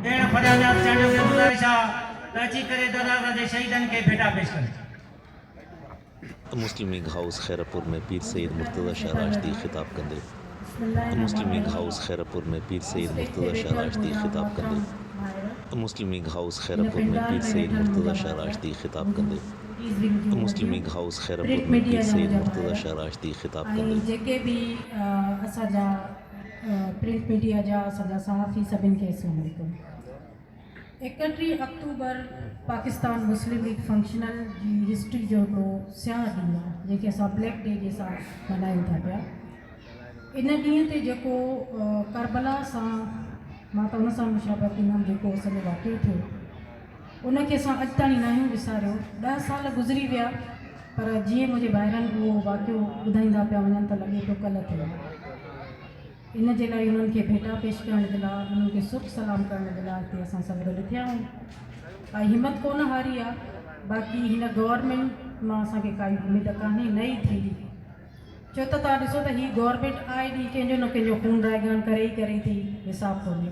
ॾियण फरियाद अचण जो गुज़ारिश आहे त अची करे दादा जे शहीदनि खे भेटा पेश कनि। मुस्लिम लीग हाउस खैरपुर में पीर सैयद मुर्तज़ा शाह राशदी खिताब कंदे। मुस्लिम लीग हाउस खैरपुर में पीर सैयद मुर्तज़ा शाह राशदी खिताब कंदे। मुस्लिम लीग हाउस खैरपुर में पीर सैयद मुर्तज़ा शाह राशदी खिताब कंदे। मुस्लिम लीग हाउस खैरपुर में पीर सैयद मुर्तज़ा शाह राशदी खिताब कंदे। जेके भी असांजा प्रिंट मीडिया जा असांजा सहाफ़ी सभिनि खे अस्सलाम वालेकुम। 31 अक्टूबर पाकिस्तान मुस्लिम लीग फंक्शनल जी हिस्ट्री जो हिकिड़ो सियाह ॾींहुं आहे जंहिंखे असां ब्लैक डे जे सां मल्हायूं था पिया। इन ॾींहं ते जेको करबला सां मां त हुन सां मुशाबत कंदमि जेको असांजो वाक़ियो थियो उनखे असां अॼु ताईं न आहियूं विसारियो। 10 साल गुज़री विया पर जीअं मुंहिंजे ॿाहिरनि उहो वाक़ियो ॿुधाईंदा पिया वञनि त लॻे पियो कल्ह थियो। इन जे लाइ उन्हनि खे भेटा पेश करण जे लाइ उन्हनि खे सुख सलाम करण जे लाइ हिते असां सभु गॾु थिया आहियूं। ऐं हिमत कोन हारी आहे। बाक़ी हिन गवर्नमेंट मां असांखे काई उमेद कान्हे नई थींदी, छो त तव्हां ॾिसो त हीअ गवर्नमेंट आए ॾींहुं कंहिंजो न कंहिंजो खून रायगान करे थी हिसाब कोन्हे।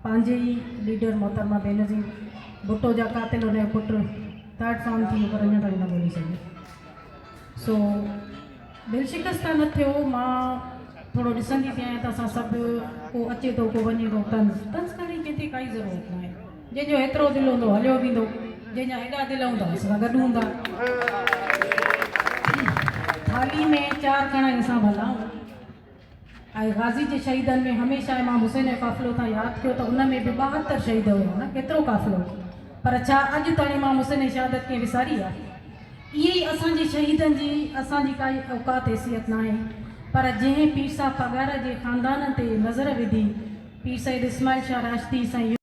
पंहिंजे ई लीडर मोहतरमा बेनज़ीर भुट्टो जा कातिल हुनजो पुटु थर्ड फॉर्म थी पर अञा ताईं न ॿोली सघे। सो दिलि शिकस्त न थियो। मां थोरो ॾिसंदी बि आहियां त असां सभु को अचे थो को वञे थो तंज़ करण जी कंहिंखे काई ज़रूरत न आहे। जंहिंजो एतिरो दिलि हूंदो हलियो वेंदो, जंहिंजा हेॾा दिलि हूंदा असां गॾु हूंदा। थाली में 4 कण असां हलाऊं। ऐं गाज़ी जे शहीदनि में हमेशह इमाम हुसैन जो क़ाफ़िलो तव्हां यादि कयो त उन में बि 72 शहीद हुआ न, केतिरो क़ाफ़िलो। पर छा अॼु ताईं इमाम हुसैन जी शहादत खे विसारी आहे? इहे ई असांजे शहीदनि जी असांजी काई औकात हैसियत न आहे। पर जंहिं पीर साहब पगार जे ख़ानदान ते नज़र विधी, पीर सैयद इस्माइल शाह राशदी साईं